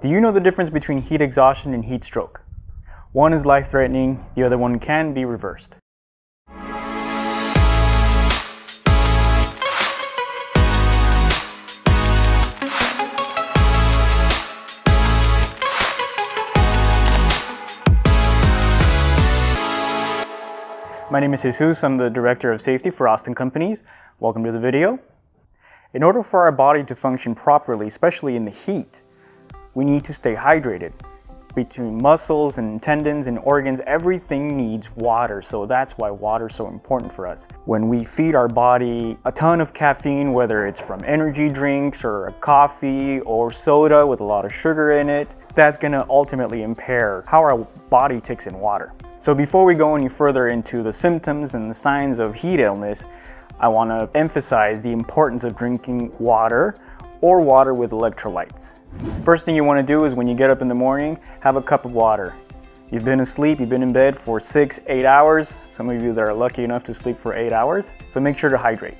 Do you know the difference between heat exhaustion and heat stroke? One is life-threatening, the other one can be reversed. My name is Jesus. I'm the Director of Safety for Austin Companies. Welcome to the video. In order for our body to function properly, especially in the heat, we need to stay hydrated. Between muscles and tendons and organs, everything needs water, so that's why water is so important for us. When we feed our body a ton of caffeine, whether it's from energy drinks or a coffee or soda with a lot of sugar in it, that's going to ultimately impair how our body takes in water. So before we go any further into the symptoms and the signs of heat illness, I want to emphasize the importance of drinking water or water with electrolytes. First thing you want to do is when you get up in the morning, have a cup of water. You've been asleep, you've been in bed for 6-8 hours. Some of you that are lucky enough to sleep for 8 hours, so make sure to hydrate.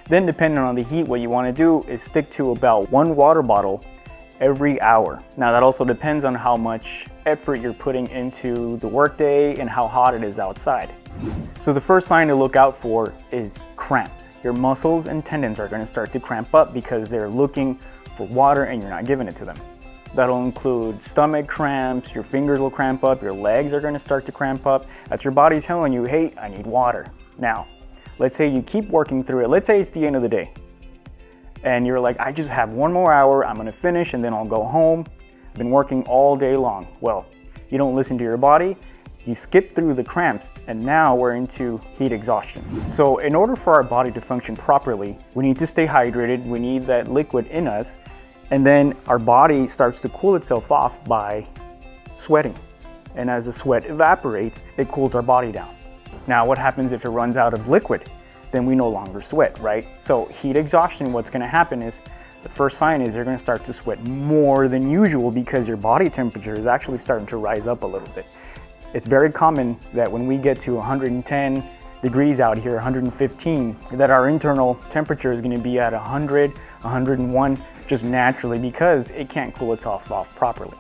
Then depending on the heat, what you want to do is stick to about 1 water bottle every hour. Now that also depends on how much effort you're putting into the workday and how hot it is outside. So the first sign to look out for is cramps. Your muscles and tendons are going to start to cramp up because they're looking for water and you're not giving it to them. That'll include stomach cramps, your fingers will cramp up, your legs are going to start to cramp up. That's your body telling you, hey, I need water. Now, let's say you keep working through it. Let's say it's the end of the day. And you're like, I just have 1 more hour, I'm gonna finish and then I'll go home. I've been working all day long. Well, you don't listen to your body, you skip through the cramps, and now we're into heat exhaustion. So in order for our body to function properly, we need to stay hydrated, we need that liquid in us, and then our body starts to cool itself off by sweating. And as the sweat evaporates, it cools our body down. Now what happens if it runs out of liquid? Then we no longer sweat, right? So heat exhaustion, what's gonna happen is, the first sign is you're gonna start to sweat more than usual because your body temperature is actually starting to rise up a little bit. It's very common that when we get to 110 degrees out here, 115, that our internal temperature is gonna be at 100, 101, just naturally because it can't cool itself off properly.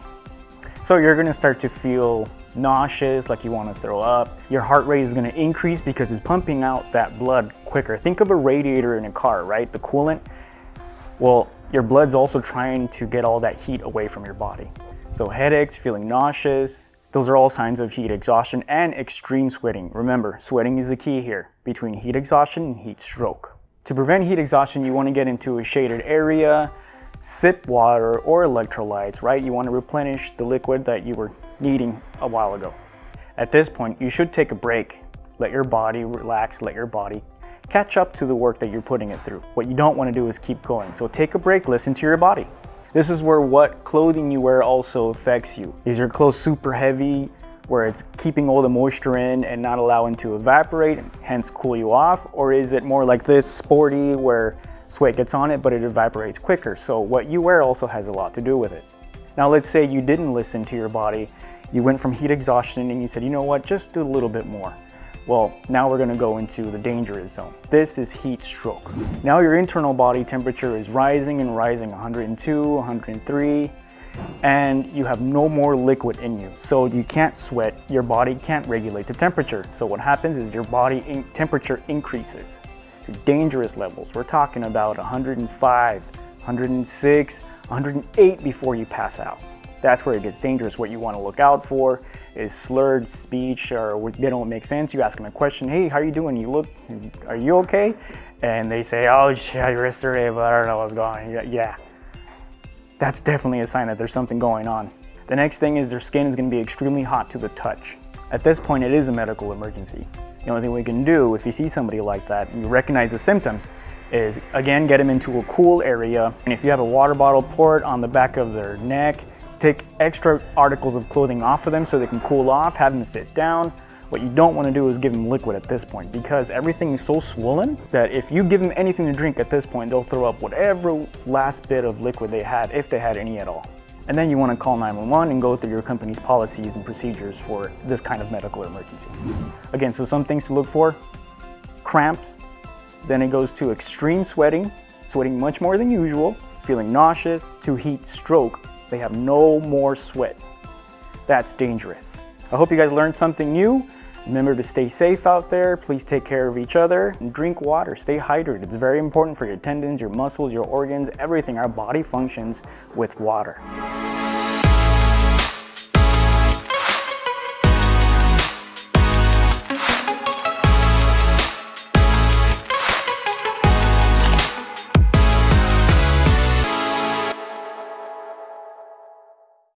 So you're gonna start to feel nauseous, like you want to throw up. Your heart rate is going to increase because it's pumping out that blood quicker. Think of a radiator in a car, right? The coolant. Well, your blood's also trying to get all that heat away from your body. So headaches, feeling nauseous, those are all signs of heat exhaustion and extreme sweating. Remember, sweating is the key here between heat exhaustion and heat stroke. To prevent heat exhaustion, you want to get into a shaded area, sip water or electrolytes, right? You want to replenish the liquid that you were needing a while ago. At this point, you should take a break. Let your body relax, let your body catch up to the work that you're putting it through. What you don't want to do is keep going. So take a break, listen to your body. This is where what clothing you wear also affects you. Is your clothes super heavy, where it's keeping all the moisture in and not allowing to evaporate and hence cool you off? Or is it more like this, sporty, where sweat gets on it but it evaporates quicker? So what you wear also has a lot to do with it. Now let's say you didn't listen to your body, you went from heat exhaustion and you said, you know what, just do a little bit more. Well, now we're gonna go into the dangerous zone. This is heat stroke. Now your internal body temperature is rising and rising, 102, 103, and you have no more liquid in you. So you can't sweat, your body can't regulate the temperature. So what happens is your body temperature increases to dangerous levels. We're talking about 105, 106, 108 before you pass out. That's where it gets dangerous. What you want to look out for is slurred speech, or they don't make sense. You ask them a question, hey, how are you doing? Are you okay? And they say, oh, yeah, yesterday, but I don't know what's going on. Yeah, that's definitely a sign that there's something going on. The next thing is their skin is going to be extremely hot to the touch. At this point, it is a medical emergency. The only thing we can do if you see somebody like that and you recognize the symptoms is, again, get them into a cool area. And if you have a water bottle, pour it on the back of their neck. Take extra articles of clothing off of them so they can cool off, have them sit down. What you don't want to do is give them liquid at this point because everything is so swollen that if you give them anything to drink at this point, they'll throw up whatever last bit of liquid they had, if they had any at all. And then you want to call 911 and go through your company's policies and procedures for this kind of medical emergency. Again, so some things to look for: cramps, then it goes to extreme sweating, sweating much more than usual, feeling nauseous, to heat stroke, They have no more sweat. That's dangerous. I hope you guys learned something new. Remember to stay safe out there. Please take care of each other and drink water. Stay hydrated. It's very important for your tendons, your muscles, your organs, everything. Our body functions with water.